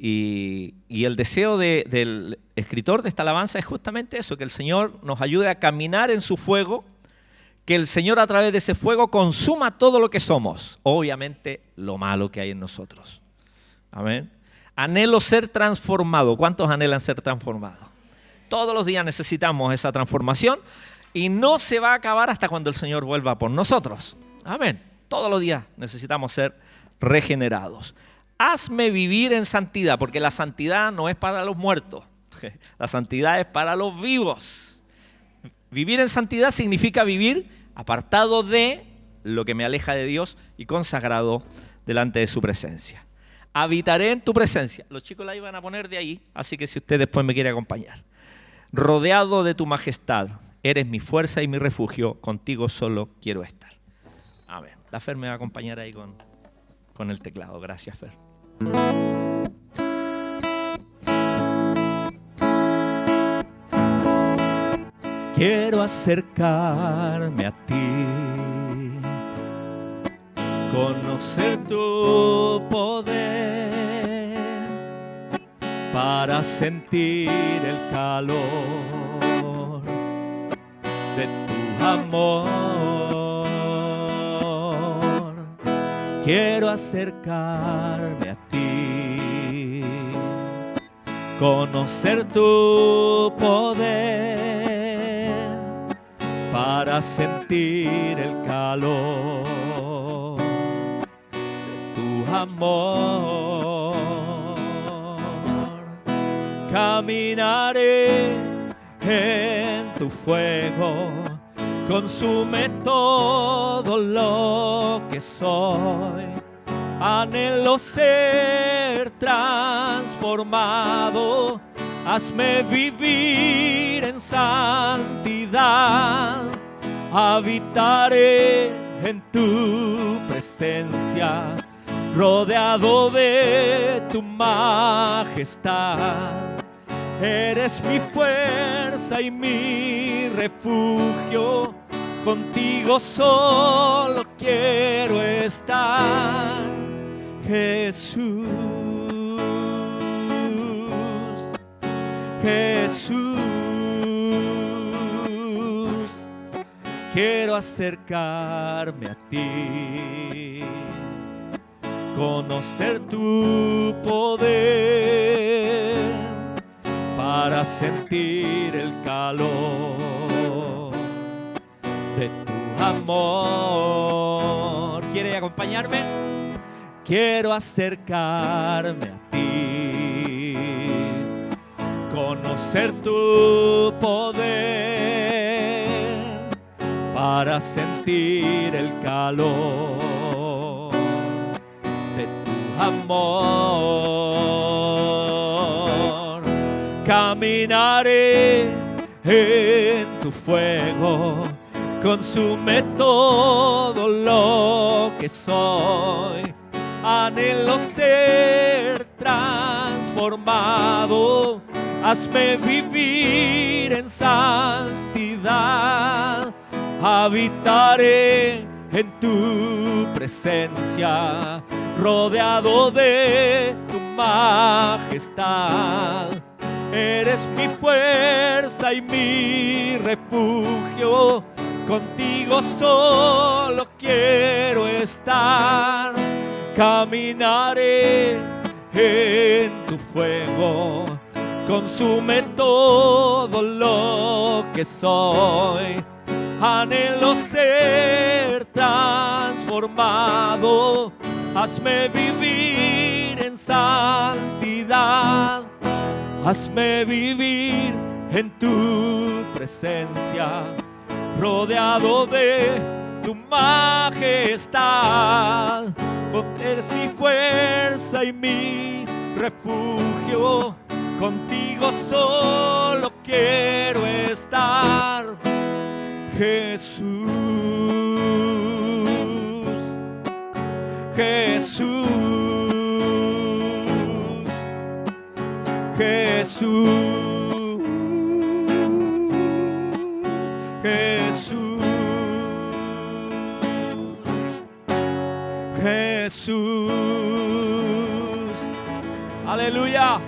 Y el deseo del escritor de esta alabanza es justamente eso, que el Señor nos ayude a caminar en su fuego, que el Señor a través de ese fuego consuma todo lo que somos, obviamente lo malo que hay en nosotros. Amén. Anhelo ser transformado. ¿Cuántos anhelan ser transformados? Todos los días necesitamos esa transformación y no se va a acabar hasta cuando el Señor vuelva por nosotros. Amén. Todos los días necesitamos ser regenerados. Hazme vivir en santidad, porque la santidad no es para los muertos. La santidad es para los vivos. Vivir en santidad significa vivir apartado de lo que me aleja de Dios y consagrado delante de su presencia. Habitaré en tu presencia. Los chicos la iban a poner de ahí, así que si usted después me quiere acompañar. Rodeado de tu majestad, eres mi fuerza y mi refugio, contigo solo quiero estar. Amén. La Fer me va a acompañar ahí con el teclado. Gracias, Fer. Quiero acercarme a ti, conocer tu poder, para sentir el calor de tu amor. Quiero acercarme a ti, conocer tu poder, para sentir el calor de tu amor. Caminaré en tu fuego, consume todo lo que soy. Anhelo ser transformado, hazme vivir en santidad. Habitaré en tu presencia, rodeado de tu majestad. Eres mi fuerza y mi refugio, contigo solo quiero estar. Jesús, Jesús, quiero acercarme a ti, conocer tu poder, para sentir el calor de tu amor. ¿Quiere acompañarme? Quiero acercarme a ti, conocer tu poder, para sentir el calor de tu amor. Caminaré en tu fuego, consume todo lo que soy. Anhelo ser transformado, hazme vivir en santidad. Habitaré en tu presencia, rodeado de tu majestad. Eres mi fuerza y mi refugio, contigo solo quiero estar. Caminaré en tu fuego, consume todo lo que soy. Anhelo ser transformado, hazme vivir en santidad. Hazme vivir en tu presencia, rodeado de tu majestad. Eres mi fuerza y mi refugio, contigo solo quiero estar. Jesús, Jesús, Jesús, Jesús, Jesús. Aleluya. Aleluya.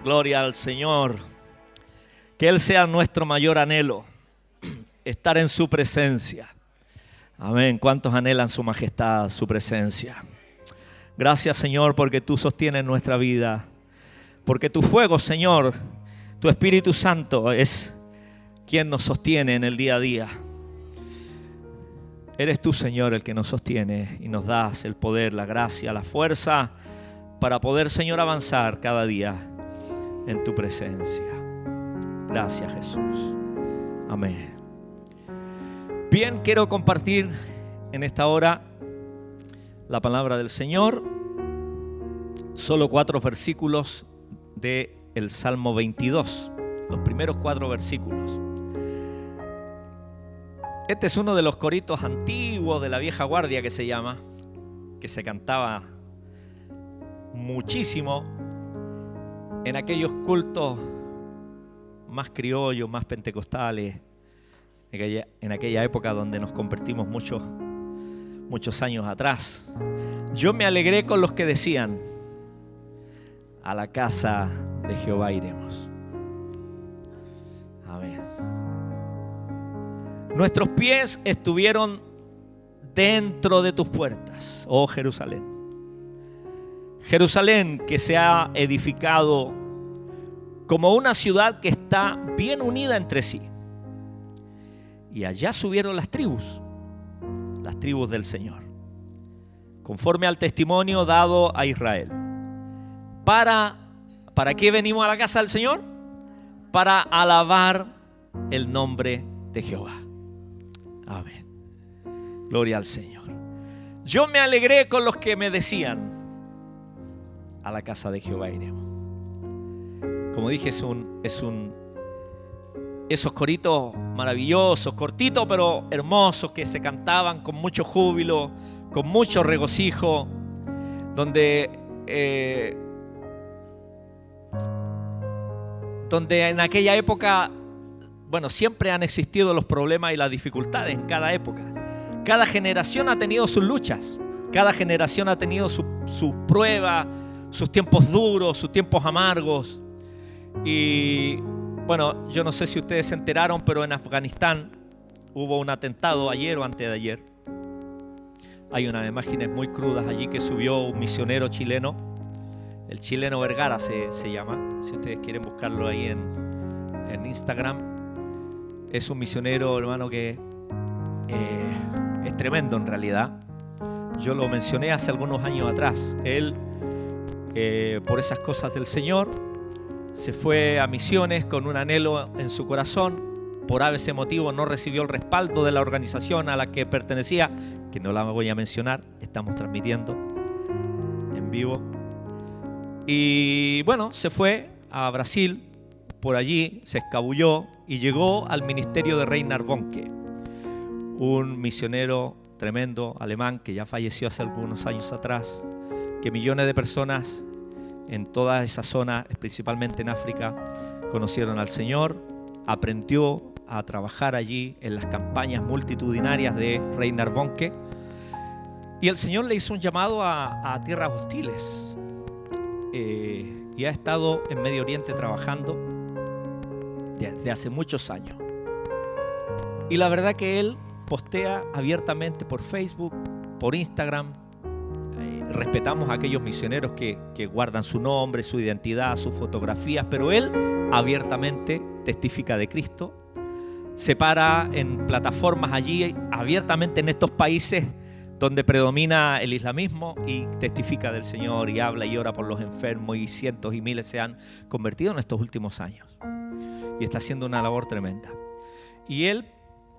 Gloria al Señor. Que Él sea nuestro mayor anhelo, estar en su presencia. Amén. ¿Cuántos anhelan su majestad, su presencia? Gracias, Señor, porque tú sostienes nuestra vida. Porque tu fuego, Señor, tu Espíritu Santo es quien nos sostiene en el día a día. Eres tú, Señor, el que nos sostiene y nos das el poder, la gracia, la fuerza para poder, Señor, avanzar cada día en tu presencia. Gracias, Jesús. Amén. Bien, quiero compartir en esta hora la palabra del Señor. Solo 4 versículos del Salmo 22. Los primeros 4 versículos. Este es uno de los coritos antiguos de la vieja guardia que se llama, que se cantaba muchísimo en aquellos cultos más criollos, más pentecostales, en aquella época donde nos convertimos muchos años atrás. Yo me alegré con los que decían: a la casa de Jehová iremos. Amén. Nuestros pies estuvieron dentro de tus puertas, oh Jerusalén. Jerusalén, que se ha edificado como una ciudad que está bien unida entre sí. Y allá subieron las tribus del Señor, conforme al testimonio dado a Israel. ¿Para qué venimos a la casa del Señor? Para alabar el nombre de Jehová. Amén. Gloria al Señor. Yo me alegré con los que me decían: a la casa de Jehová iremos. Como dije, esos coritos maravillosos, cortitos pero hermosos, que se cantaban con mucho júbilo, con mucho regocijo, donde en aquella época, bueno, siempre han existido los problemas y las dificultades en cada época. Cada generación ha tenido sus luchas, cada generación ha tenido sus pruebas, sus tiempos duros, sus tiempos amargos. Y bueno, yo no sé si ustedes se enteraron, pero en Afganistán hubo un atentado ayer o antes de ayer. Hay unas imágenes muy crudas allí que subió un misionero chileno. El chileno Vergara se llama, si ustedes quieren buscarlo ahí en Instagram. Es un misionero, hermano, que es tremendo en realidad. Yo lo mencioné hace algunos años atrás. Él, por esas cosas del Señor, se fue a misiones con un anhelo en su corazón. Por ese motivo no recibió el respaldo de la organización a la que pertenecía, que no la voy a mencionar, estamos transmitiendo en vivo. Y bueno, se fue a Brasil, por allí se escabulló y llegó al ministerio de Reinhard Bonnke, un misionero tremendo alemán que ya falleció hace algunos años atrás, que millones de personas en toda esa zona, principalmente en África, conocieron al Señor. Aprendió a trabajar allí en las campañas multitudinarias de Reinhard Bonnke, y el Señor le hizo un llamado a tierras hostiles, y ha estado en Medio Oriente trabajando desde hace muchos años. Y la verdad que él postea abiertamente por Facebook, por Instagram. Respetamos a aquellos misioneros que guardan su nombre, su identidad, sus fotografías, pero él abiertamente testifica de Cristo. Se para en plataformas allí abiertamente en estos países donde predomina el islamismo y testifica del Señor y habla y ora por los enfermos, y cientos y miles se han convertido en estos últimos años. Y está haciendo una labor tremenda. Y él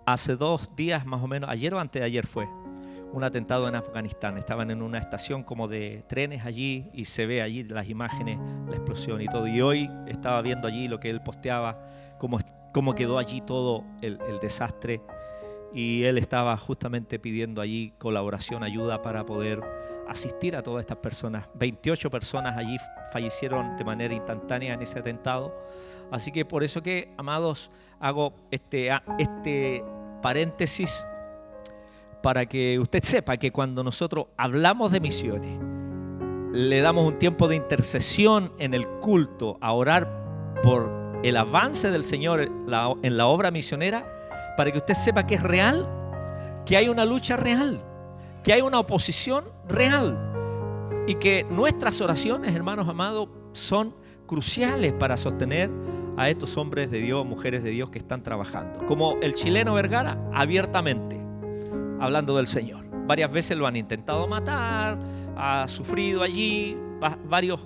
hace 2 días más o menos, ayer o antes de ayer fue un atentado en Afganistán. Estaban en una estación como de trenes allí y se ve allí las imágenes, la explosión y todo. Y hoy estaba viendo allí lo que él posteaba, cómo quedó allí todo el desastre. Y él estaba justamente pidiendo allí colaboración, ayuda para poder asistir a todas estas personas. 28 personas allí fallecieron de manera instantánea en ese atentado. Así que por eso que, amados, hago este paréntesis para que usted sepa que cuando nosotros hablamos de misiones, le damos un tiempo de intercesión en el culto, a orar por el avance del Señor en la obra misionera, para que usted sepa que es real, que hay una lucha real, que hay una oposición real y que nuestras oraciones, hermanos amados, son cruciales para sostener a estos hombres de Dios, mujeres de Dios que están trabajando. Como el chileno Vergara, abiertamente, hablando del Señor. Varias veces lo han intentado matar, ha sufrido allí varios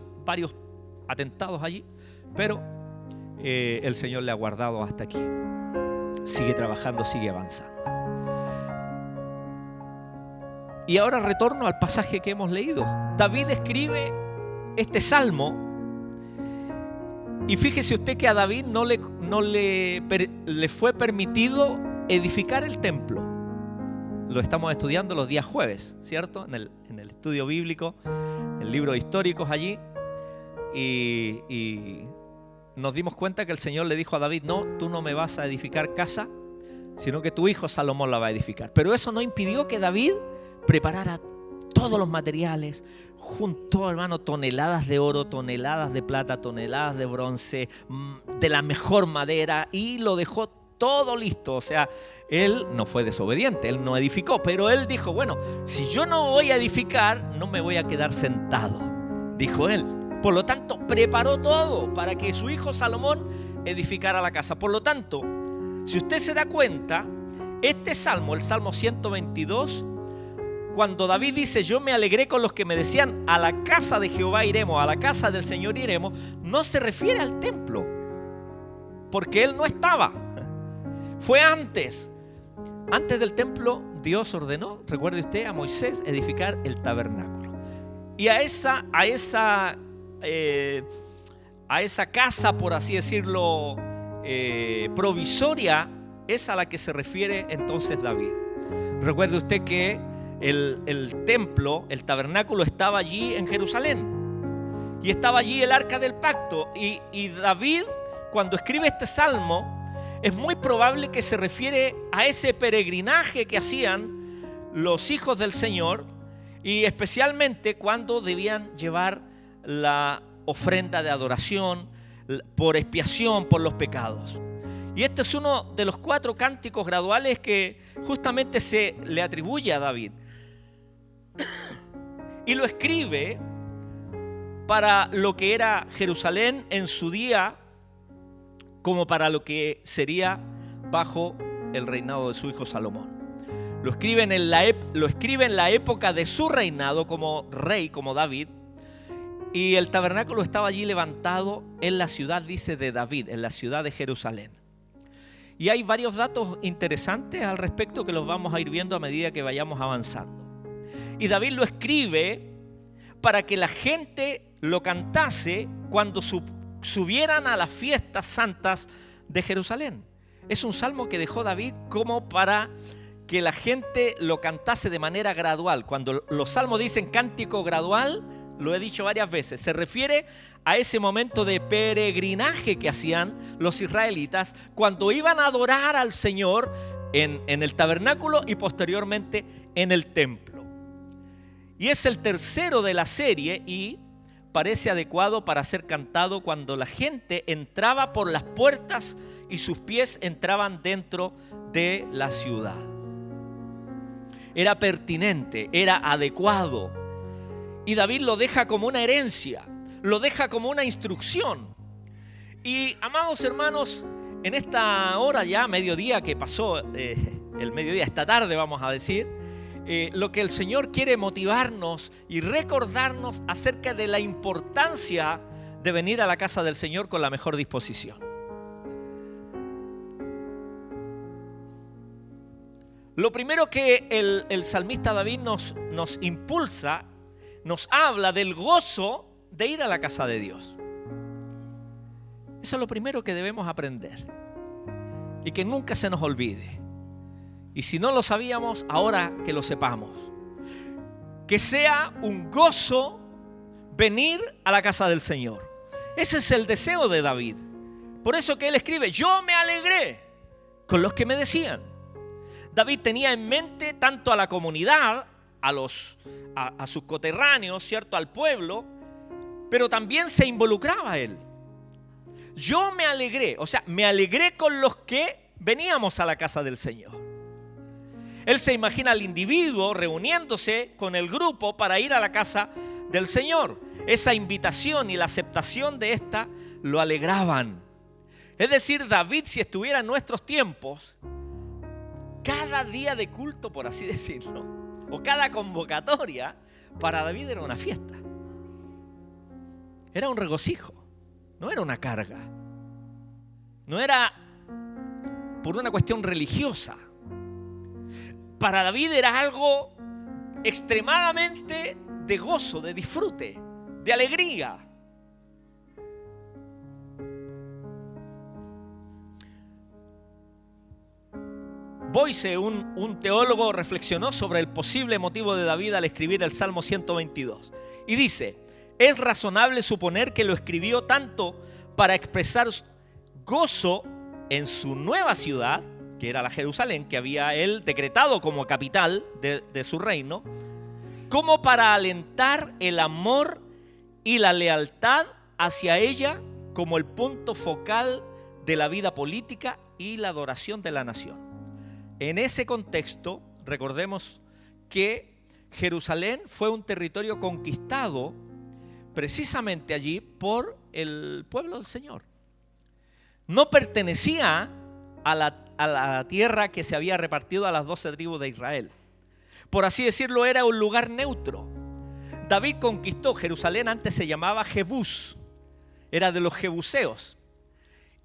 atentados allí, pero el Señor le ha guardado hasta aquí. Sigue trabajando, sigue avanzando. Y ahora retorno al pasaje que hemos leído. David escribe este salmo y fíjese usted que a David no le fue permitido edificar el templo. Lo estamos estudiando los días jueves, ¿cierto? En el estudio bíblico, el libro de históricos allí. Y nos dimos cuenta que el Señor le dijo a David: no, tú no me vas a edificar casa, sino que tu hijo Salomón la va a edificar. Pero eso no impidió que David preparara todos los materiales, juntó, hermano, toneladas de oro, toneladas de plata, toneladas de bronce, de la mejor madera, y lo dejó todo listo. O sea, él no fue desobediente, él no edificó, pero él dijo: bueno, si yo no voy a edificar, no me voy a quedar sentado, dijo él. Por lo tanto, preparó todo para que su hijo Salomón edificara la casa. Por lo tanto, si usted se da cuenta, este salmo, el Salmo 122, cuando David dice: yo me alegré con los que me decían, a la casa de Jehová iremos, a la casa del Señor iremos, no se refiere al templo, porque él no estaba. Fue antes del templo. Dios ordenó, recuerde usted, a Moisés edificar el tabernáculo. Y a esa casa, por así decirlo, provisoria, es a la que se refiere entonces David. Recuerde usted que el templo, el tabernáculo, estaba allí en Jerusalén y estaba allí el arca del pacto, y David, cuando escribe este salmo, es muy probable que se refiere a ese peregrinaje que hacían los hijos del Señor, y especialmente cuando debían llevar la ofrenda de adoración por expiación por los pecados. Y este es uno de los 4 cánticos graduales que justamente se le atribuye a David. Y lo escribe para lo que era Jerusalén en su día, como para lo que sería bajo el reinado de su hijo Salomón. Lo escribe en la época de su reinado como rey, como David. Y el tabernáculo estaba allí levantado en la ciudad, dice, de David, en la ciudad de Jerusalén. Y hay varios datos interesantes al respecto que los vamos a ir viendo a medida que vayamos avanzando. Y David lo escribe para que la gente lo cantase cuando subieran a las fiestas santas de Jerusalén. Es un salmo que dejó David como para que la gente lo cantase de manera gradual. Cuando los salmos dicen cántico gradual, lo he dicho varias veces, se refiere a ese momento de peregrinaje que hacían los israelitas cuando iban a adorar al Señor en el tabernáculo y posteriormente en el templo. Y es el tercero de la serie y parece adecuado para ser cantado cuando la gente entraba por las puertas y sus pies entraban dentro de la ciudad. Era pertinente, era adecuado. Y David lo deja como una herencia, lo deja como una instrucción. Y amados hermanos, en esta hora ya, mediodía que pasó, el mediodía, esta tarde vamos a decir, lo que el Señor quiere motivarnos y recordarnos acerca de la importancia de venir a la casa del Señor con la mejor disposición. Lo primero que el salmista David nos impulsa, nos habla del gozo de ir a la casa de Dios. Eso es lo primero que debemos aprender y que nunca se nos olvide. Y si no lo sabíamos, ahora que lo sepamos. Que sea un gozo venir a la casa del Señor. Ese es el deseo de David. Por eso que él escribe: yo me alegré con los que me decían. David tenía en mente tanto a la comunidad, a sus coterráneos, ¿cierto?, al pueblo, pero también se involucraba él. Yo me alegré, me alegré con los que veníamos a la casa del Señor. Él se imagina al individuo reuniéndose con el grupo para ir a la casa del Señor. Esa invitación y la aceptación de esta lo alegraban. Es decir, David, si estuviera en nuestros tiempos, cada día de culto, por así decirlo, o cada convocatoria, para David era una fiesta. Era un regocijo, no era una carga. No era por una cuestión religiosa. Para David era algo extremadamente de gozo, de disfrute, de alegría. Boyce, un teólogo, reflexionó sobre el posible motivo de David al escribir el Salmo 122. Y dice, es razonable suponer que lo escribió tanto para expresar gozo en su nueva ciudad, que era la Jerusalén, que había él decretado como capital de su reino, como para alentar el amor y la lealtad hacia ella como el punto focal de la vida política y la adoración de la nación. En ese contexto, recordemos que Jerusalén fue un territorio conquistado precisamente allí por el pueblo del Señor. No pertenecía a la tierra que se había repartido a las 12 tribus de Israel. Por así decirlo, era un lugar neutro. David conquistó Jerusalén, antes se llamaba Jebús, era de los jebuseos.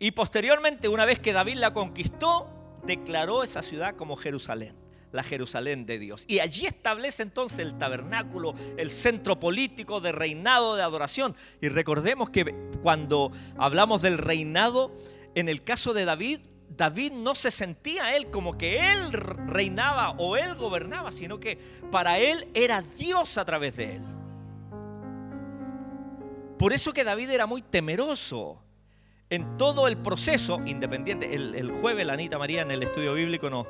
Y posteriormente, una vez que David la conquistó, declaró esa ciudad como Jerusalén, la Jerusalén de Dios. Y allí establece entonces el tabernáculo, el centro político de reinado, de adoración. Y recordemos que cuando hablamos del reinado, en el caso de David, David no se sentía él como que él reinaba o él gobernaba, sino que para él era Dios a través de él. Por eso que David era muy temeroso en todo el proceso independiente. El jueves la Anita María en el estudio bíblico nos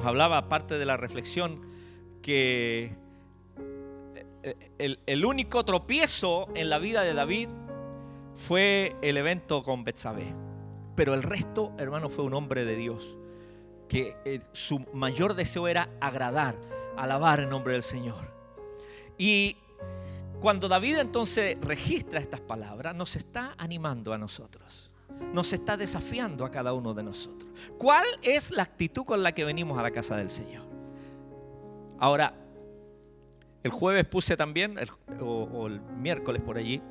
hablaba, parte de la reflexión, que el único tropiezo en la vida de David fue el evento con Betsabé. Pero el resto, hermano, fue un hombre de Dios, que su mayor deseo era agradar, alabar el nombre del Señor. Y cuando David entonces registra estas palabras, nos está animando a nosotros, nos está desafiando a cada uno de nosotros. ¿Cuál es la actitud con la que venimos a la casa del Señor? Ahora, el jueves puse también, o el miércoles por allí,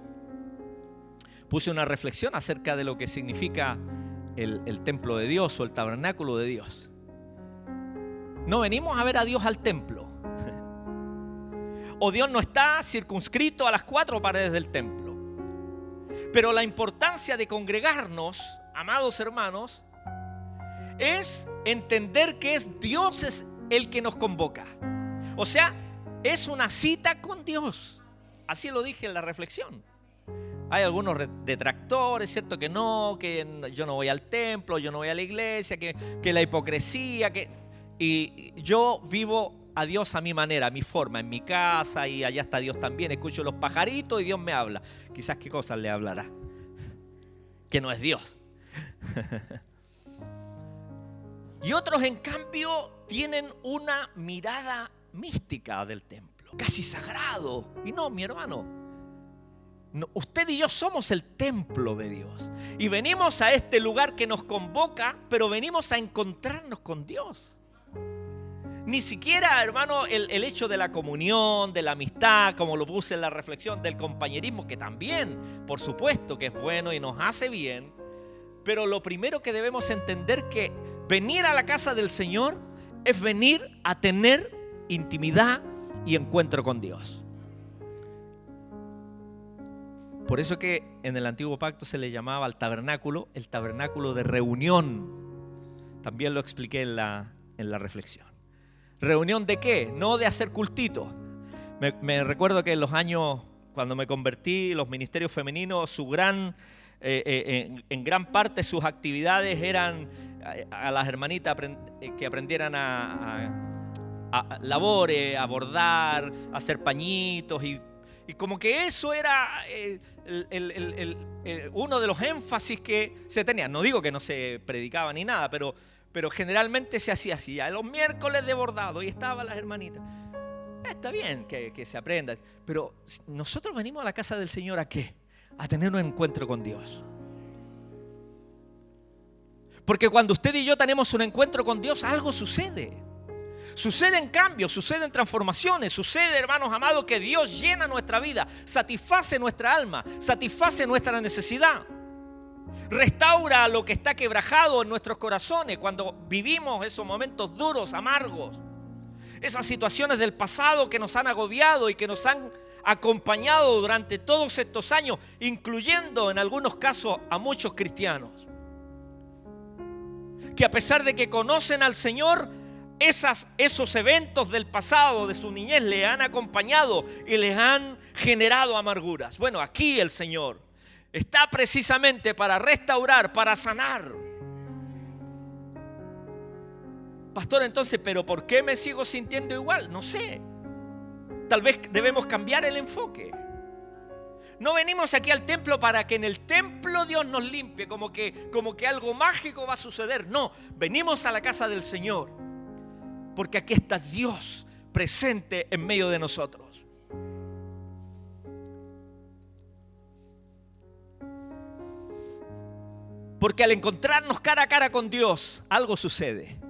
puse una reflexión acerca de lo que significa el templo de Dios o el tabernáculo de Dios. No venimos a ver a Dios al templo. O Dios no está circunscrito a las 4 paredes del templo. Pero la importancia de congregarnos, amados hermanos, es entender que es Dios es el que nos convoca. O sea, es una cita con Dios. Así lo dije en la reflexión. Hay algunos detractores, ¿cierto? Que yo no voy al templo, yo no voy a la iglesia, que la hipocresía, y yo vivo a Dios a mi manera, a mi forma, en mi casa, y allá está Dios también. Escucho los pajaritos y Dios me habla. Quizás qué cosas le hablará, que no es Dios. Y otros, en cambio, tienen una mirada mística del templo, casi sagrado. Y no, mi hermano. No, usted y yo somos el templo de Dios. Y venimos a este lugar que nos convoca, pero venimos a encontrarnos con Dios. Ni siquiera, hermano, el hecho de la comunión, de la amistad, como lo puse en la reflexión, del compañerismo, que también, por supuesto, que es bueno y nos hace bien. Pero lo primero que debemos entender que venir a la casa del Señor es venir a tener intimidad y encuentro con Dios. Por eso que en el antiguo pacto se le llamaba al tabernáculo el tabernáculo de reunión. También lo expliqué en la reflexión. ¿Reunión de qué? No de hacer cultito. Me recuerdo que en los años, cuando me convertí, los ministerios femeninos, en gran parte sus actividades eran a las hermanitas que aprendieran a labores, a bordar, a hacer pañitos y como que eso era uno de los énfasis que se tenía. No digo que no se predicaba ni nada, pero generalmente se hacía así. Los miércoles de bordado y estaban las hermanitas. Está bien que se aprenda, pero nosotros venimos a la casa del Señor ¿a qué? A tener un encuentro con Dios. Porque cuando usted y yo tenemos un encuentro con Dios, algo sucede. Suceden cambios, suceden transformaciones, sucede, hermanos amados, que Dios llena nuestra vida, satisface nuestra alma, satisface nuestra necesidad. Restaura lo que está quebrajado en nuestros corazones cuando vivimos esos momentos duros, amargos. Esas situaciones del pasado que nos han agobiado y que nos han acompañado durante todos estos años, incluyendo en algunos casos a muchos cristianos. Que a pesar de que conocen al Señor, esos eventos del pasado, de su niñez, le han acompañado y les han generado amarguras. Bueno, aquí el Señor está precisamente para restaurar, para sanar. Pastor, entonces, ¿pero por qué me sigo sintiendo igual? No sé. Tal vez debemos cambiar el enfoque. No venimos aquí al templo para que en el templo Dios nos limpie, como que algo mágico va a suceder. No, venimos a la casa del Señor, porque aquí está Dios presente en medio de nosotros. Porque al encontrarnos cara a cara con Dios, algo sucede.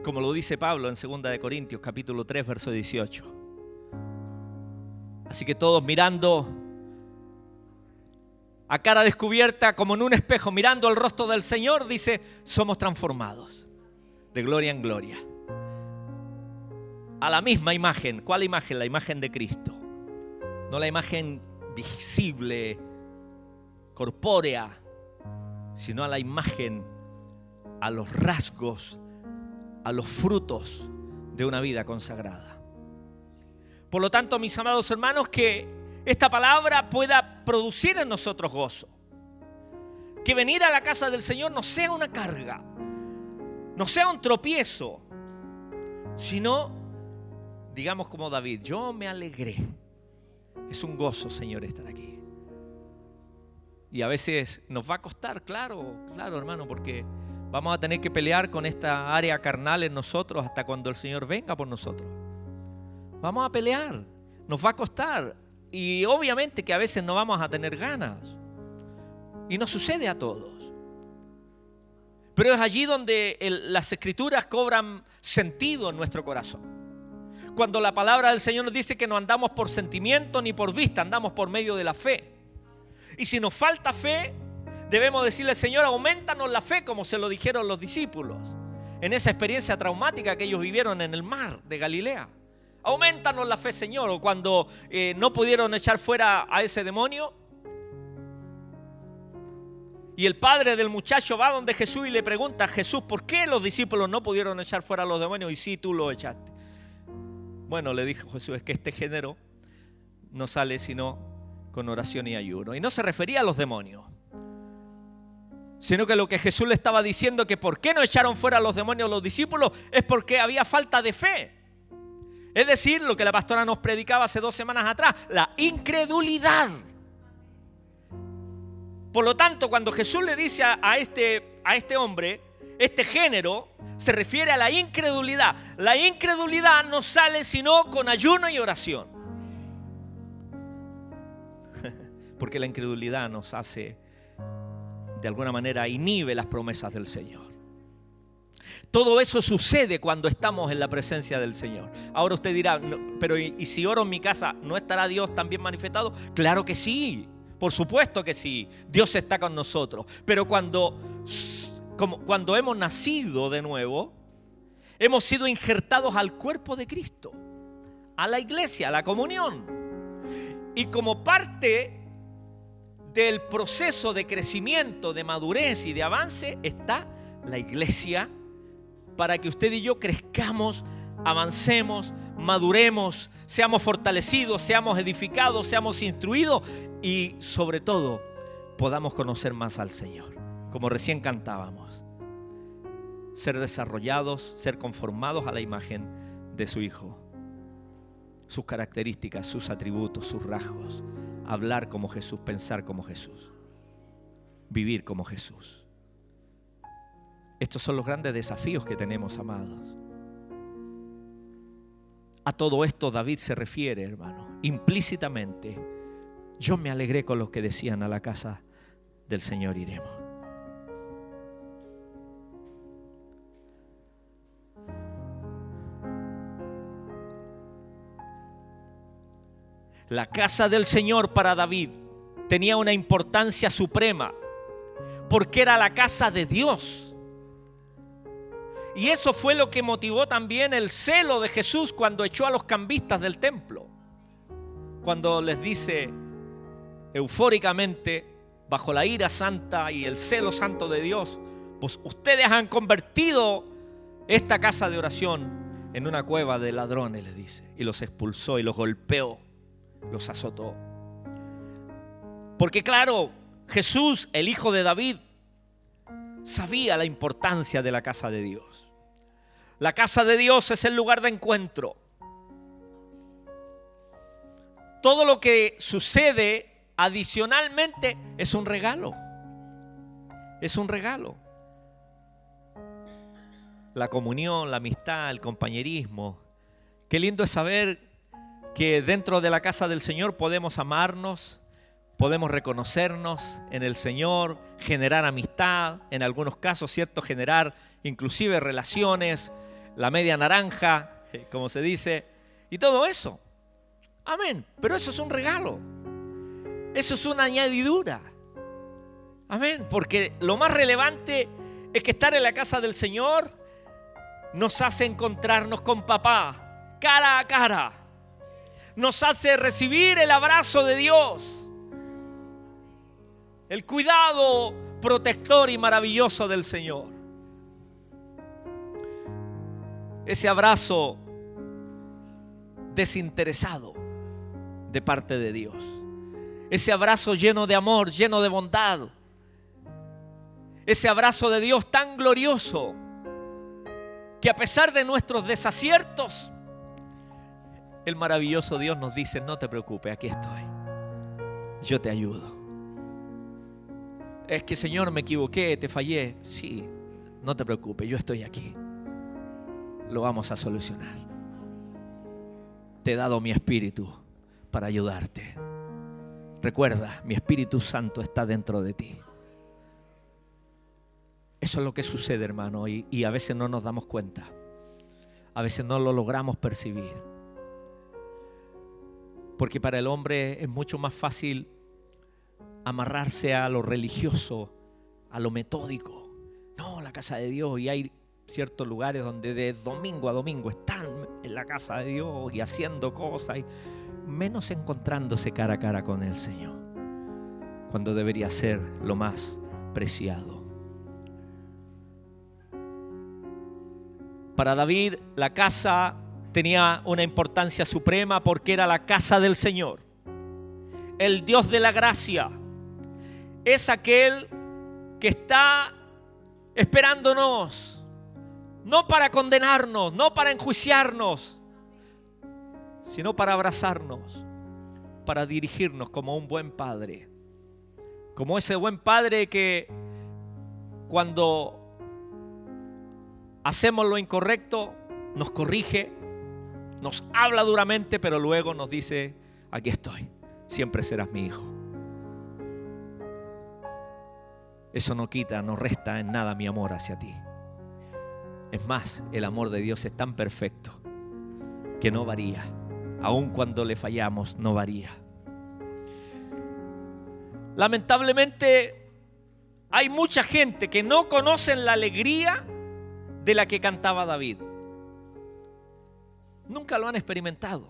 Como lo dice Pablo en 2 de Corintios, capítulo 3, verso 18. Así que todos mirando a cara descubierta, como en un espejo, mirando el rostro del Señor, dice, somos transformados de gloria en gloria a la misma imagen. ¿Cuál imagen? La imagen de Cristo. No la imagen visible, corpórea, sino a la imagen, a los rasgos, a los frutos de una vida consagrada. Por lo tanto, mis amados hermanos, que esta palabra pueda producir en nosotros gozo. Que venir a la casa del Señor no sea una carga, no sea un tropiezo, sino, digamos como David, yo me alegré. Es un gozo, Señor, estar aquí. Y a veces nos va a costar, claro, hermano, porque vamos a tener que pelear con esta área carnal en nosotros hasta cuando el Señor venga por nosotros. Vamos a pelear, nos va a costar. Y obviamente que a veces no vamos a tener ganas. Y nos sucede a todos. Pero es allí donde las escrituras cobran sentido en nuestro corazón. Cuando la palabra del Señor nos dice que no andamos por sentimiento ni por vista, andamos por medio de la fe. Y si nos falta fe, debemos decirle, Señor, aumentanos la fe, como se lo dijeron los discípulos en esa experiencia traumática que ellos vivieron en el mar de Galilea. Aumentanos la fe, Señor. O cuando no pudieron echar fuera a ese demonio, y el padre del muchacho va donde Jesús y le pregunta, Jesús, ¿por qué los discípulos no pudieron echar fuera a los demonios y sí tú lo echaste? Bueno, le dijo Jesús, es que este género no sale sino con oración y ayuno. Y no se refería a los demonios, sino que lo que Jesús le estaba diciendo, que por qué no echaron fuera a los demonios los discípulos, es porque había falta de fe. Es decir, lo que la pastora nos predicaba hace 2 semanas atrás, la incredulidad. Por lo tanto, cuando Jesús le dice a este hombre, este género, se refiere a la incredulidad. La incredulidad no sale sino con ayuno y oración. Porque la incredulidad nos hace, de alguna manera, inhibe las promesas del Señor. Todo eso sucede cuando estamos en la presencia del Señor. Ahora usted dirá, no, pero ¿y si oro en mi casa, no estará Dios también manifestado? Claro que sí, por supuesto que sí. Dios está con nosotros. Pero cuando hemos nacido de nuevo, hemos sido injertados al cuerpo de Cristo, a la iglesia, a la comunión. Y como parte del proceso de crecimiento, de madurez y de avance, está la iglesia, para que usted y yo crezcamos, avancemos, maduremos, seamos fortalecidos, seamos edificados, seamos instruidos y sobre todo podamos conocer más al Señor. como recién cantábamos. Ser desarrollados, ser conformados a la imagen de su Hijo. Sus características, sus atributos, sus rasgos. Hablar como Jesús, pensar como Jesús. Vivir como Jesús. Estos son los grandes desafíos que tenemos, amados. A todo esto David se refiere, hermano, implícitamente. Yo me alegré con los que decían: a la casa del Señor iremos. La casa del Señor para David tenía una importancia suprema, porque era la casa de Dios. Y eso fue lo que motivó también el celo de Jesús cuando echó a los cambistas del templo. Cuando les dice eufóricamente, bajo la ira santa y el celo santo de Dios: pues ustedes han convertido esta casa de oración en una cueva de ladrones, les dice. Y los expulsó y los golpeó, los azotó. Porque claro, Jesús, el Hijo de David, sabía la importancia de la casa de Dios. La casa de Dios es el lugar de encuentro. Todo lo que sucede adicionalmente es un regalo. Es un regalo. La comunión, la amistad, el compañerismo. Qué lindo es saber que dentro de la casa del Señor podemos amarnos, podemos reconocernos en el Señor, generar amistad, en algunos casos, ¿cierto?, generar inclusive relaciones, la media naranja, como se dice, y todo eso. Amén. Pero eso es un regalo. Eso es una añadidura. Amén. Porque lo más relevante es que estar en la casa del Señor nos hace encontrarnos con papá, cara a cara. Nos hace recibir el abrazo de Dios, el cuidado protector y maravilloso del Señor. Ese abrazo desinteresado de parte de Dios. Ese abrazo lleno de amor, lleno de bondad. Ese abrazo de Dios tan glorioso que a pesar de nuestros desaciertos, el maravilloso Dios nos dice: no te preocupes, aquí estoy. Yo te ayudo. Es que, Señor, me equivoqué, te fallé. Sí, no te preocupes, yo estoy aquí. Lo vamos a solucionar. Te he dado mi espíritu para ayudarte. Recuerda, mi Espíritu Santo está dentro de ti. Eso es lo que sucede, hermano, y a veces no nos damos cuenta. A veces no lo logramos percibir. Porque para el hombre es mucho más fácil amarrarse a lo religioso, a lo metódico. No, la casa de Dios, y hay ciertos lugares donde de domingo a domingo están en la casa de Dios y haciendo cosas, y menos encontrándose cara a cara con el Señor, cuando debería ser lo más preciado. Para David, la casa tenía una importancia suprema porque era la casa del Señor. El Dios de la gracia es aquel que está esperándonos, no para condenarnos, no para enjuiciarnos, sino para abrazarnos, para dirigirnos como un buen padre. Como ese buen padre que cuando hacemos lo incorrecto nos corrige, nos habla duramente, pero luego nos dice: aquí estoy, siempre serás mi hijo. Eso no quita, no resta en nada mi amor hacia ti. Es más, el amor de Dios es tan perfecto que no varía. Aun cuando le fallamos, no varía. Lamentablemente, hay mucha gente que no conocen la alegría de la que cantaba David. Nunca lo han experimentado.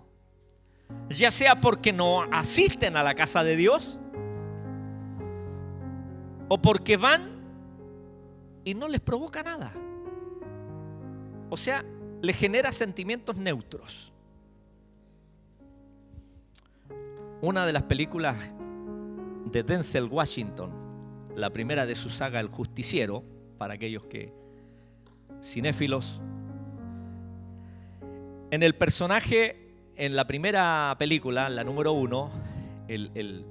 Ya sea porque no asisten a la casa de Dios, o porque van y no les provoca nada. O sea, les genera sentimientos neutros. Una de las películas de Denzel Washington, la primera de su saga, El Justiciero, para aquellos que cinéfilos. En el personaje, en la primera película, la número 1, el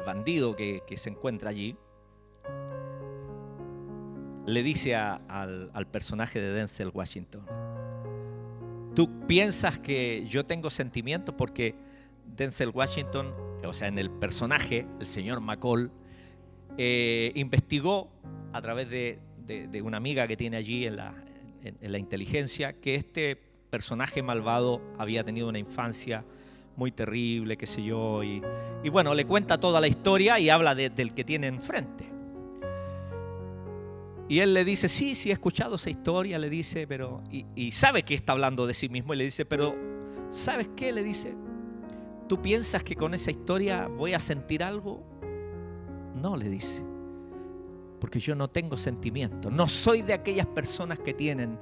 bandido que se encuentra allí, le dice al personaje de Denzel Washington: ¿tú piensas que yo tengo sentimientos? Porque Denzel Washington, o sea, en el personaje, el señor McCall, investigó a través de una amiga que tiene allí en la inteligencia, que este personaje malvado había tenido una infancia muy terrible, qué sé yo, y bueno, le cuenta toda la historia y habla del que tiene enfrente. Y él le dice: sí, he escuchado esa historia, le dice, pero y sabe que está hablando de sí mismo, y le dice: pero ¿sabes qué? Le dice: ¿tú piensas que con esa historia voy a sentir algo? No, le dice, porque yo no tengo sentimientos, no soy de aquellas personas que tienen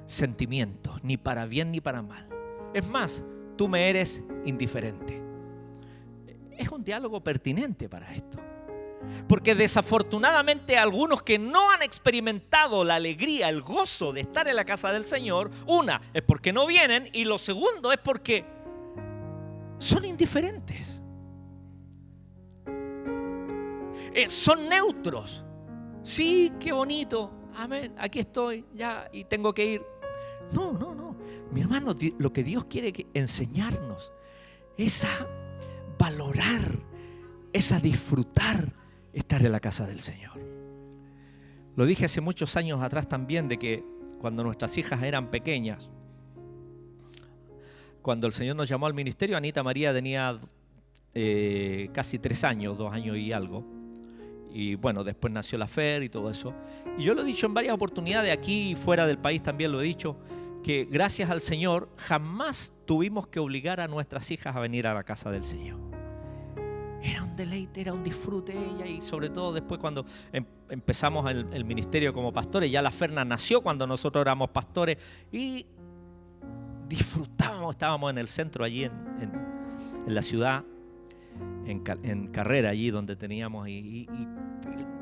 sentimientos, ni para bien ni para mal. Es más, tú me eres indiferente. Es un diálogo pertinente para esto, porque desafortunadamente algunos que no han experimentado la alegría, el gozo de estar en la casa del Señor, una es porque no vienen, y lo segundo es porque son indiferentes, son neutros. Sí, qué bonito, amén, aquí estoy ya y tengo que ir. No, mi hermano, lo que Dios quiere enseñarnos es a valorar, es a disfrutar estar en la casa del Señor. Lo dije hace muchos años atrás también, de que cuando nuestras hijas eran pequeñas, cuando el Señor nos llamó al ministerio, Anita María tenía casi 3 años, 2 años y algo. Y bueno, después nació la Fer y todo eso. Y yo lo he dicho en varias oportunidades, aquí y fuera del país también lo he dicho, que gracias al Señor jamás tuvimos que obligar a nuestras hijas a venir a la casa del Señor. Era un deleite, era un disfrute ella, y sobre todo después cuando empezamos el ministerio como pastores. Ya la Ferna nació cuando nosotros éramos pastores y disfrutábamos, estábamos en el centro allí en la ciudad, en Carrera, allí donde teníamos, y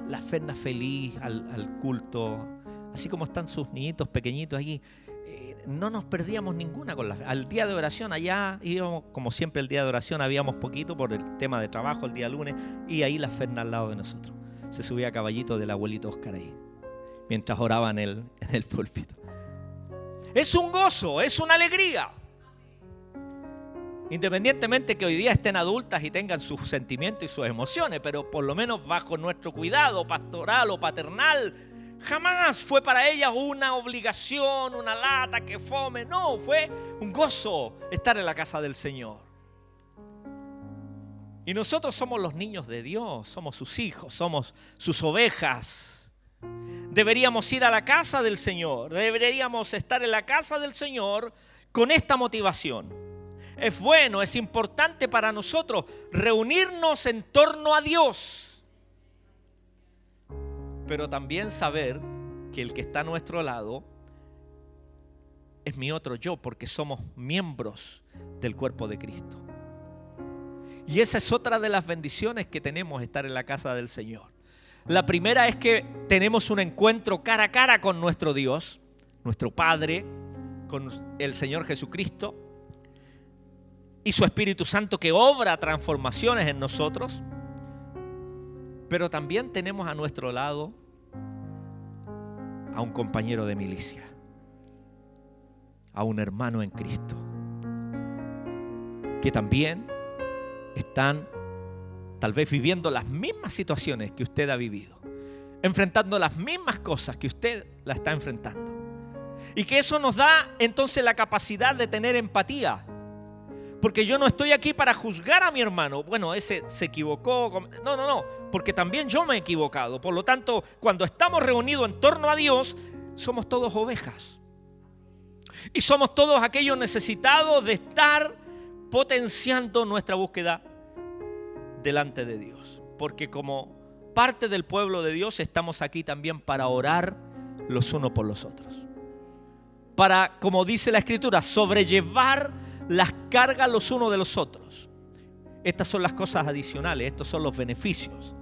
la Ferna feliz al culto, así como están sus niñitos pequeñitos allí. No nos perdíamos ninguna con al día de oración. Allá íbamos, como siempre el día de oración habíamos poquito por el tema de trabajo el día lunes, y ahí la Ferna al lado de nosotros. Se subía a caballito del abuelito Oscar ahí, mientras oraba en el púlpito. Es un gozo, es una alegría. Independientemente que hoy día estén adultas y tengan sus sentimientos y sus emociones, pero por lo menos bajo nuestro cuidado pastoral o paternal, jamás fue para ellas una obligación, una lata, que fome. No, fue un gozo estar en la casa del Señor. Y nosotros somos los niños de Dios, somos sus hijos, somos sus ovejas. Deberíamos ir a la casa del Señor, deberíamos estar en la casa del Señor con esta motivación. Es bueno, es importante para nosotros reunirnos en torno a Dios, pero también saber que el que está a nuestro lado es mi otro yo, porque somos miembros del cuerpo de Cristo. Y esa es otra de las bendiciones que tenemos, estar en la casa del Señor. La primera es que tenemos un encuentro cara a cara con nuestro Dios, nuestro Padre, con el Señor Jesucristo y su Espíritu Santo, que obra transformaciones en nosotros. Pero también tenemos a nuestro lado a un compañero de milicia, a un hermano en Cristo, que también están tal vez viviendo las mismas situaciones que usted ha vivido, enfrentando las mismas cosas que usted la está enfrentando. Y que eso nos da entonces la capacidad de tener empatía. Porque yo no estoy aquí para juzgar a mi hermano. Bueno, ese se equivocó. No, porque también yo me he equivocado. Por lo tanto, cuando estamos reunidos en torno a Dios, somos todos ovejas. Y somos todos aquellos necesitados de estar potenciando nuestra búsqueda delante de Dios. Porque como parte del pueblo de Dios estamos aquí también para orar los unos por los otros. Para, como dice la Escritura, sobrellevar las cargas los unos de los otros. Estas son las cosas adicionales, estos son los beneficios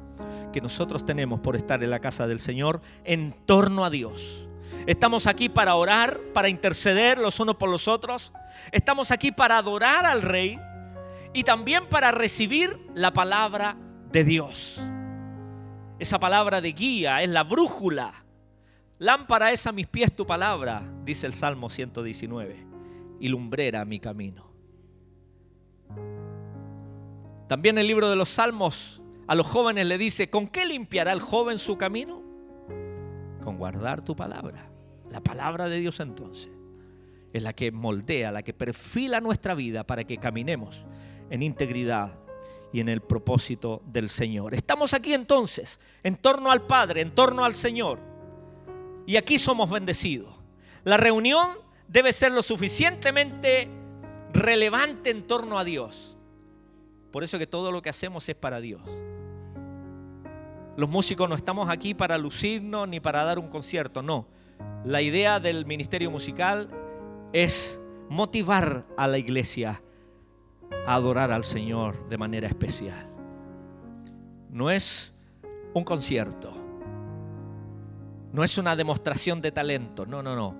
que nosotros tenemos por estar en la casa del Señor en torno a Dios. Estamos aquí para orar, para interceder los unos por los otros. Estamos aquí para adorar al Rey y también para recibir la palabra de Dios. Esa palabra de guía es la brújula. Lámpara es a mis pies tu palabra, dice el Salmo 119, y lumbrera mi camino. También el libro de los Salmos a los jóvenes le dice: ¿con qué limpiará el joven su camino? Con guardar tu palabra. La palabra de Dios entonces es la que moldea, la que perfila nuestra vida para que caminemos en integridad y en el propósito del Señor. Estamos aquí entonces en torno al Padre, en torno al Señor, y aquí somos bendecidos. La reunión debe ser lo suficientemente relevante en torno a Dios. Por eso que todo lo que hacemos es para Dios. Los músicos no estamos aquí para lucirnos ni para dar un concierto, no. La idea del ministerio musical es motivar a la iglesia a adorar al Señor de manera especial. No es un concierto, no es una demostración de talento, no.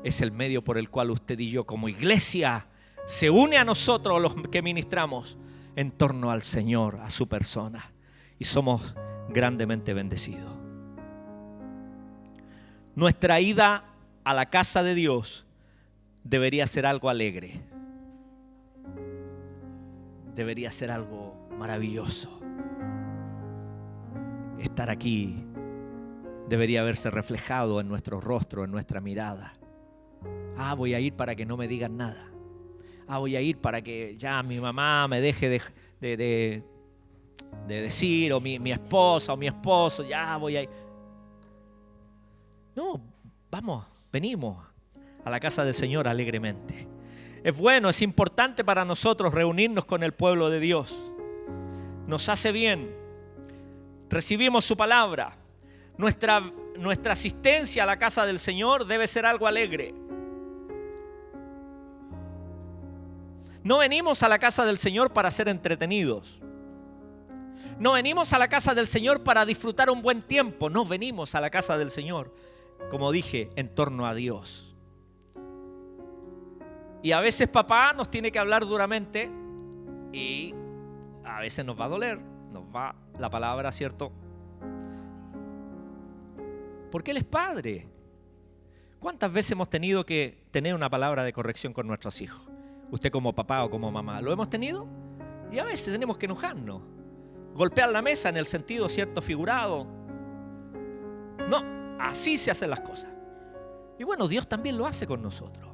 Es el medio por el cual usted y yo como iglesia se une a nosotros los que ministramos en torno al Señor, a su persona, y somos grandemente bendecidos. Nuestra ida a la casa de Dios debería ser algo alegre. Debería ser algo maravilloso. Estar aquí debería verse reflejado en nuestro rostro, en nuestra mirada. Voy a ir para que no me digan nada. Voy a ir para que ya mi mamá me deje de decir, o mi esposa o mi esposo, ya voy a ir. No, venimos a la casa del Señor alegremente. Es bueno, es importante para nosotros reunirnos con el pueblo de Dios. Nos hace bien. Recibimos su palabra. Nuestra asistencia a la casa del Señor debe ser algo alegre. No venimos a la casa del Señor para ser entretenidos. No venimos a la casa del Señor para disfrutar un buen tiempo. No, venimos a la casa del Señor, como dije, en torno a Dios. Y a veces papá nos tiene que hablar duramente y a veces nos va a doler, nos va la palabra, ¿cierto? Porque Él es Padre. ¿Cuántas veces hemos tenido que tener una palabra de corrección con nuestros hijos? Usted como papá o como mamá, ¿lo hemos tenido? Y a veces tenemos que enojarnos. Golpear la mesa en el sentido, ¿cierto?, figurado. No, así se hacen las cosas. Y bueno, Dios también lo hace con nosotros.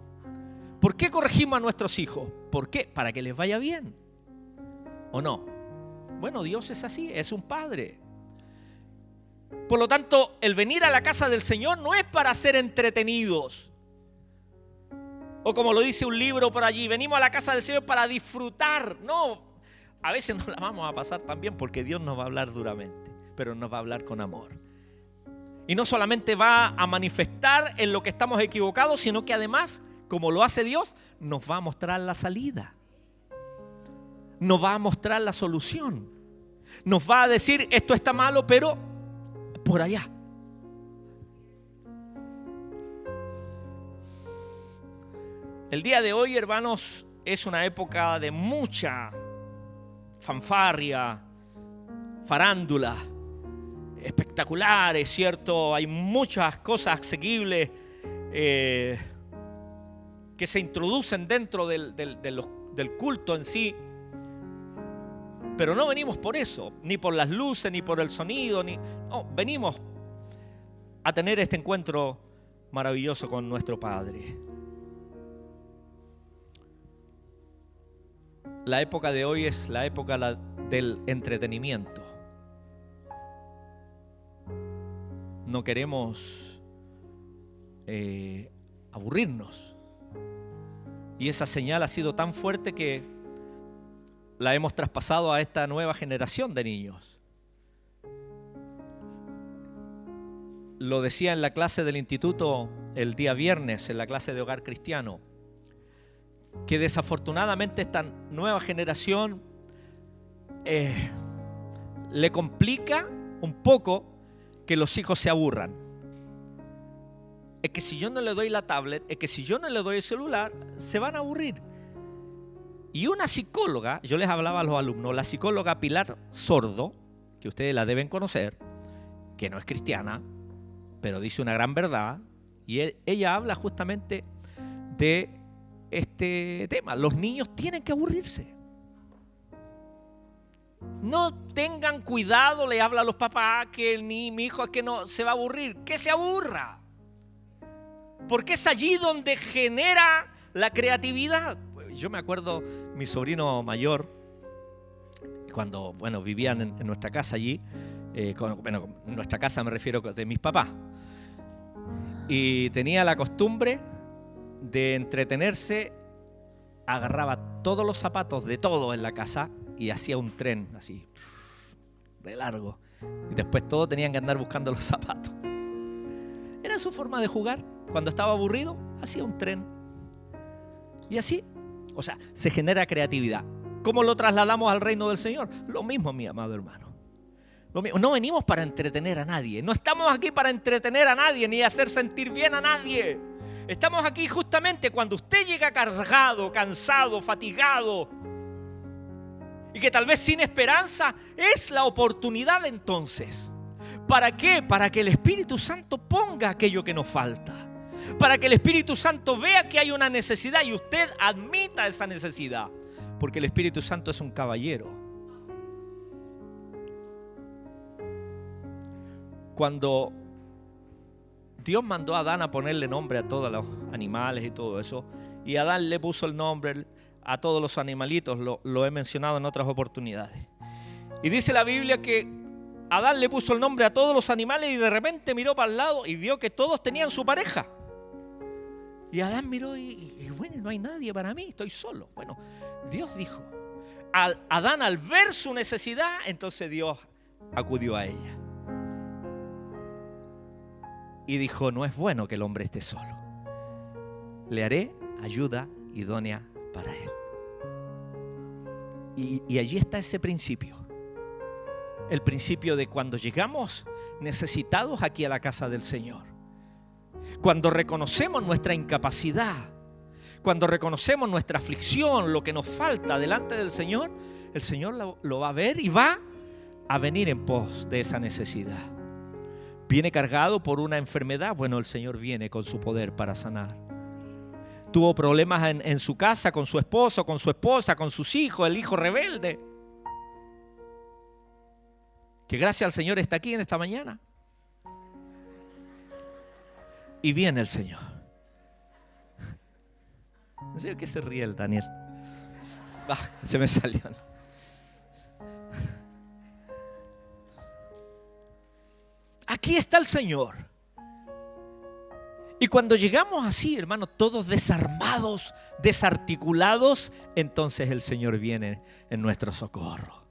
¿Por qué corregimos a nuestros hijos? ¿Por qué? Para que les vaya bien. ¿O no? Bueno, Dios es así, es un padre. Por lo tanto, el venir a la casa del Señor no es para ser entretenidos. O como lo dice un libro por allí, venimos a la casa del Señor para disfrutar. No, a veces no la vamos a pasar tan bien porque Dios nos va a hablar duramente, pero nos va a hablar con amor. Y no solamente va a manifestar en lo que estamos equivocados, sino que además, como lo hace Dios, nos va a mostrar la salida. Nos va a mostrar la solución. Nos va a decir, esto está malo, pero por allá. El día de hoy, hermanos, es una época de mucha fanfarria, farándula, espectaculares, ¿cierto? Hay muchas cosas asequibles que se introducen dentro del culto en sí. Pero no venimos por eso, ni por las luces, ni por el sonido, no, venimos a tener este encuentro maravilloso con nuestro Padre. La época de hoy es la época del entretenimiento. No queremos aburrirnos. Y esa señal ha sido tan fuerte que la hemos traspasado a esta nueva generación de niños. Lo decía en la clase del instituto el día viernes, en la clase de hogar cristiano, que desafortunadamente esta nueva generación le complica un poco que los hijos se aburran. Es que si yo no le doy la tablet, es que si yo no le doy el celular, se van a aburrir. Y una psicóloga, yo les hablaba a los alumnos, la psicóloga Pilar Sordo, que ustedes la deben conocer, que no es cristiana, pero dice una gran verdad, y ella habla justamente de este tema. Los niños tienen que aburrirse. No tengan cuidado, le habla a los papás, que mi hijo es que no se va a aburrir. Que se aburra. Porque es allí donde genera la creatividad. Yo me acuerdo, mi sobrino mayor, cuando vivían en nuestra casa allí, en nuestra casa me refiero de mis papás, y tenía la costumbre de entretenerse, agarraba todos los zapatos de todo en la casa y hacía un tren así, de largo, y después todos tenían que andar buscando los zapatos. Era su forma de jugar. Cuando estaba aburrido, hacía un tren. Y así, o sea, se genera creatividad. ¿Cómo lo trasladamos al reino del Señor? Lo mismo, mi amado hermano. Lo mismo. No venimos para entretener a nadie. No estamos aquí para entretener a nadie ni hacer sentir bien a nadie. Estamos aquí justamente cuando usted llega cargado, cansado, fatigado y que tal vez sin esperanza, es la oportunidad entonces. ¿Para qué? Para que el Espíritu Santo ponga aquello que nos falta. Para que el Espíritu Santo vea que hay una necesidad y usted admita esa necesidad. Porque el Espíritu Santo es un caballero. Cuando Dios mandó a Adán a ponerle nombre a todos los animales y todo eso, y Adán le puso el nombre a todos los animalitos, lo he mencionado en otras oportunidades. Y dice la Biblia que Adán le puso el nombre a todos los animales y de repente miró para el lado y vio que todos tenían su pareja. Y Adán miró y bueno, no hay nadie para mí, estoy solo. Bueno, Dios dijo, Adán al ver su necesidad, entonces Dios acudió a ella. Y dijo, no es bueno que el hombre esté solo. Le haré ayuda idónea para él. Y allí está ese principio. El principio de cuando llegamos necesitados aquí a la casa del Señor. Cuando reconocemos nuestra incapacidad, cuando reconocemos nuestra aflicción, lo que nos falta delante del Señor, el Señor lo va a ver y va a venir en pos de esa necesidad. Viene cargado por una enfermedad, bueno, el Señor viene con su poder para sanar. Tuvo problemas en su casa, con su esposo, con su esposa, con sus hijos, el hijo rebelde. Que gracias al Señor está aquí en esta mañana. Y viene el Señor. No sé qué se ríe el Daniel. Se me salió. Aquí está el Señor. Y cuando llegamos así, hermanos, todos desarmados, desarticulados, entonces el Señor viene en nuestro socorro.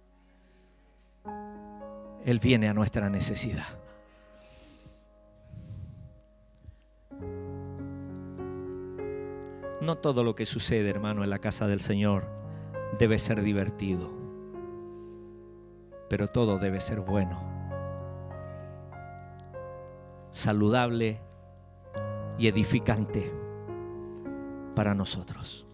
Él viene a nuestra necesidad. No todo lo que sucede, hermano, en la casa del Señor debe ser divertido, pero todo debe ser bueno, saludable y edificante para nosotros.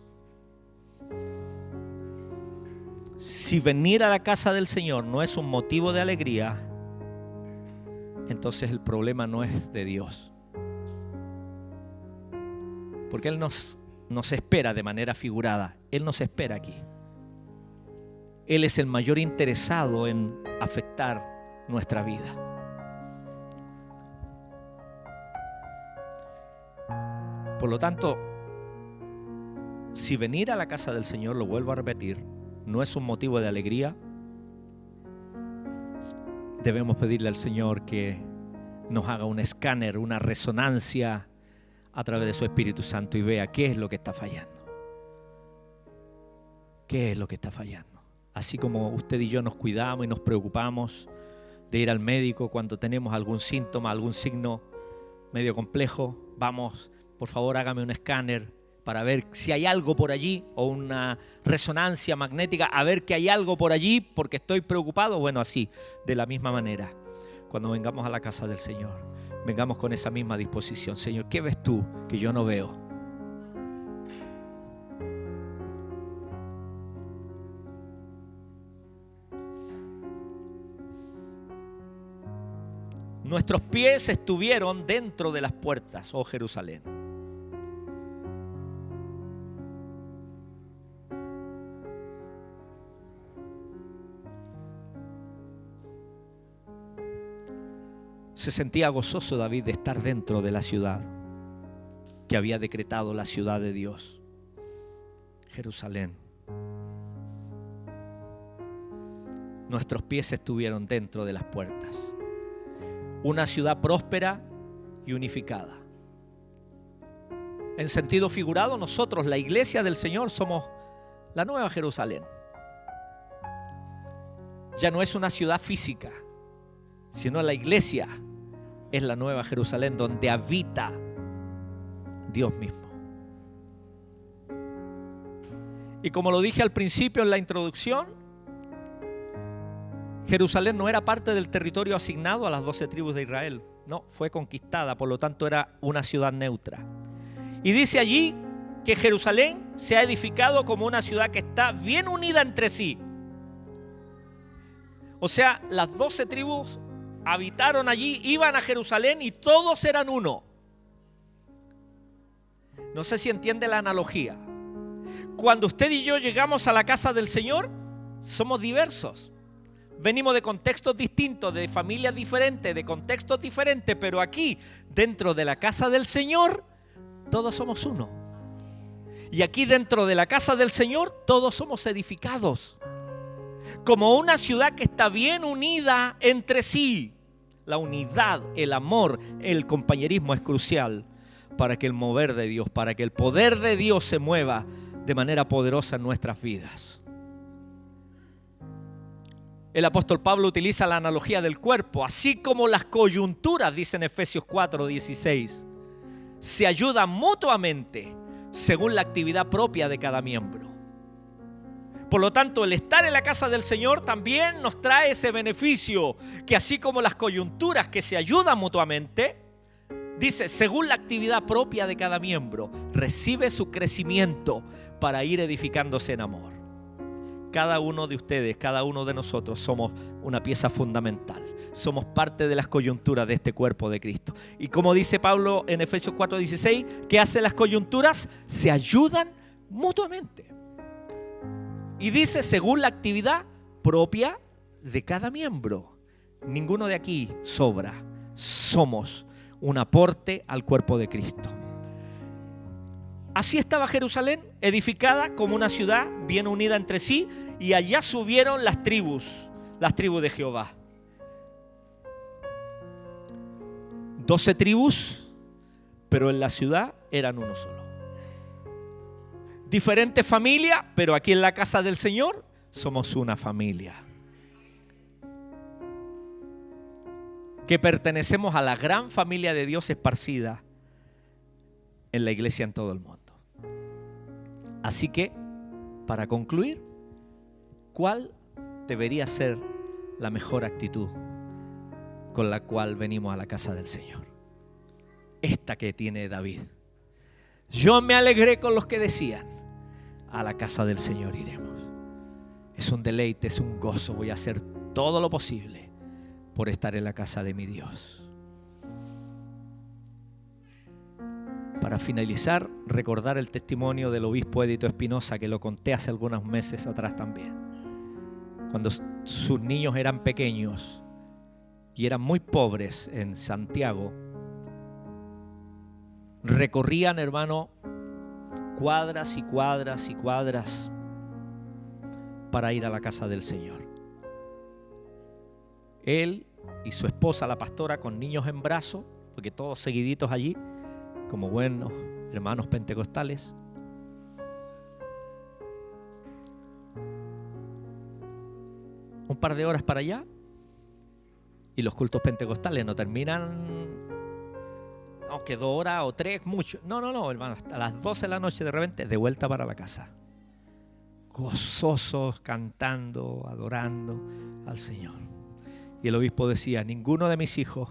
Si venir a la casa del Señor no es un motivo de alegría, entonces el problema no es de Dios. Porque Él nos espera de manera figurada. Él nos espera aquí. Él es el mayor interesado en afectar nuestra vida. Por lo tanto, si venir a la casa del Señor, lo vuelvo a repetir, no es un motivo de alegría, debemos pedirle al Señor que nos haga un escáner, una resonancia a través de su Espíritu Santo y vea qué es lo que está fallando. ¿Qué es lo que está fallando? Así como usted y yo nos cuidamos y nos preocupamos de ir al médico cuando tenemos algún síntoma, algún signo medio complejo, vamos, por favor hágame un escáner para ver si hay algo por allí o una resonancia magnética, a ver que hay algo por allí porque estoy preocupado. Bueno, así, de la misma manera. cuando vengamos a la casa del Señor, vengamos con esa misma disposición. Señor, ¿qué ves tú que yo no veo? Nuestros pies estuvieron dentro de las puertas, oh Jerusalén. Se sentía gozoso David de estar dentro de la ciudad que había decretado la ciudad de Dios, Jerusalén. Nuestros pies estuvieron dentro de las puertas. Una ciudad próspera y unificada. En sentido figurado, nosotros, la iglesia del Señor, somos la Nueva Jerusalén. Ya no es una ciudad física, sino la iglesia es la Nueva Jerusalén donde habita Dios mismo. Y como lo dije al principio en la introducción, Jerusalén no era parte del territorio asignado a las 12 tribus de Israel. No, fue conquistada, por lo tanto era una ciudad neutra. Y dice allí que Jerusalén se ha edificado como una ciudad que está bien unida entre sí. O sea, las 12 tribus habitaron allí, iban a Jerusalén y todos eran uno. No sé si entiende la analogía. Cuando usted y yo llegamos a la casa del Señor, somos diversos. Venimos de contextos distintos, de familias diferentes, de contextos diferentes, pero aquí, dentro de la casa del Señor, todos somos uno. Y aquí dentro de la casa del Señor, todos somos edificados. Como una ciudad que está bien unida entre sí. La unidad, el amor, el compañerismo es crucial para que el mover de Dios, para que el poder de Dios se mueva de manera poderosa en nuestras vidas. El apóstol Pablo utiliza la analogía del cuerpo, así como las coyunturas, dice en Efesios 4:16, se ayudan mutuamente según la actividad propia de cada miembro. Por lo tanto, el estar en la casa del Señor también nos trae ese beneficio, que así como las coyunturas que se ayudan mutuamente, dice, según la actividad propia de cada miembro, recibe su crecimiento para ir edificándose en amor. Cada uno de ustedes, cada uno de nosotros somos una pieza fundamental. Somos parte de las coyunturas de este cuerpo de Cristo. Y como dice Pablo en Efesios 4:16, ¿qué hacen las coyunturas? Se ayudan mutuamente. Y dice, según la actividad propia de cada miembro. Ninguno de aquí sobra. Somos un aporte al cuerpo de Cristo. Así estaba Jerusalén, edificada como una ciudad bien unida entre sí, y allá subieron las tribus de Jehová. 12 tribus, pero en la ciudad eran uno solo. Diferentes familias, pero aquí en la casa del Señor somos una familia. Que pertenecemos a la gran familia de Dios esparcida en la iglesia en todo el mundo. Así que, para concluir, ¿cuál debería ser la mejor actitud con la cual venimos a la casa del Señor? Esta que tiene David. Yo me alegré con los que decían, a la casa del Señor iremos. Es un deleite, es un gozo. Voy a hacer todo lo posible por estar en la casa de mi Dios. Para finalizar, recordar el testimonio del obispo Edito Espinosa, que lo conté hace algunos meses atrás también. Cuando sus niños eran pequeños y eran muy pobres en Santiago, recorrían, hermano, cuadras y cuadras y cuadras para ir a la casa del Señor. Él y su esposa, la pastora, con niños en brazos, porque todos seguiditos allí, como buenos hermanos pentecostales. Un par de horas para allá y los cultos pentecostales no terminan, no, que 2 horas o 3, mucho. No, hermano, hasta las 12 de la noche de repente de vuelta para la casa. Gozosos, cantando, adorando al Señor. Y el obispo decía, ninguno de mis hijos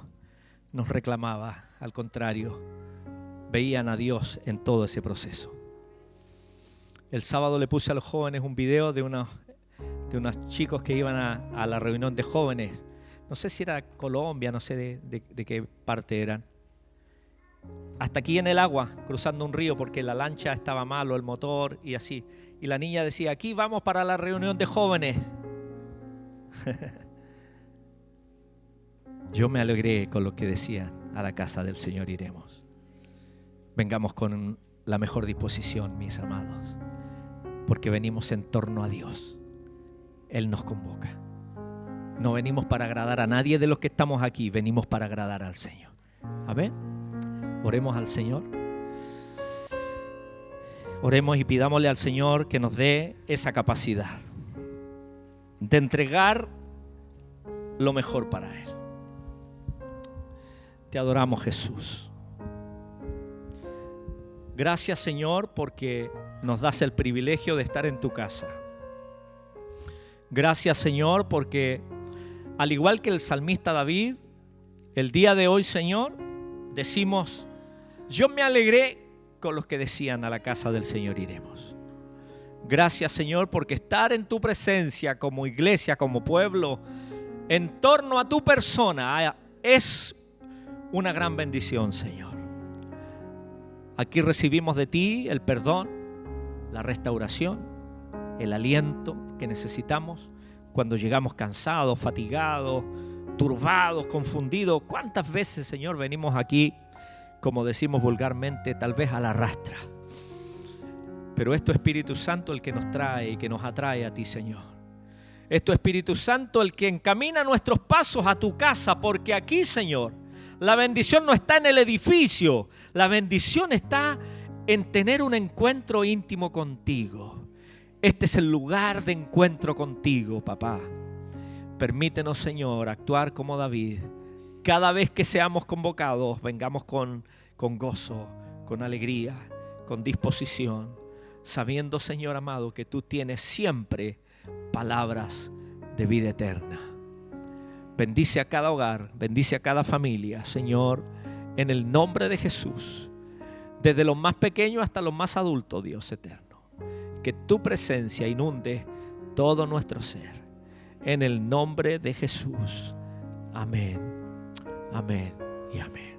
nos reclamaba, al contrario, veían a Dios en todo ese proceso. El sábado le puse a los jóvenes un video de unos chicos que iban a la reunión de jóvenes. No sé si era Colombia, no sé de qué parte eran. Hasta aquí en el agua, cruzando un río porque la lancha estaba malo, el motor y así. Y la niña decía, aquí vamos para la reunión de jóvenes. Yo me alegré con lo que decían, a la casa del Señor iremos. Vengamos con la mejor disposición, mis amados, porque venimos en torno a Dios. Él nos convoca. No venimos para agradar a nadie de los que estamos aquí, venimos para agradar al Señor. Amén. Oremos al Señor. Oremos y pidámosle al Señor que nos dé esa capacidad de entregar lo mejor para Él. Te adoramos, Jesús. Gracias, Señor, porque nos das el privilegio de estar en tu casa. Gracias, Señor, porque al igual que el salmista David, el día de hoy, Señor, decimos, yo me alegré con los que decían, a la casa del Señor iremos. Gracias, Señor, porque estar en tu presencia como iglesia, como pueblo, en torno a tu persona, es una gran bendición, Señor. Aquí recibimos de ti el perdón, la restauración, el aliento que necesitamos cuando llegamos cansados, fatigados, turbados, confundidos. ¿Cuántas veces, Señor, venimos aquí, como decimos vulgarmente, tal vez a la rastra? Pero es tu Espíritu Santo el que nos trae y que nos atrae a ti, Señor. Es tu Espíritu Santo el que encamina nuestros pasos a tu casa, porque aquí, Señor, la bendición no está en el edificio, la bendición está en tener un encuentro íntimo contigo. Este es el lugar de encuentro contigo, papá. Permítenos, Señor, actuar como David. Cada vez que seamos convocados, vengamos con gozo, con alegría, con disposición, sabiendo, Señor amado, que tú tienes siempre palabras de vida eterna. Bendice a cada hogar, bendice a cada familia, Señor, en el nombre de Jesús, desde los más pequeños hasta los más adultos, Dios eterno. Que tu presencia inunde todo nuestro ser. En el nombre de Jesús. Amén, amén y amén.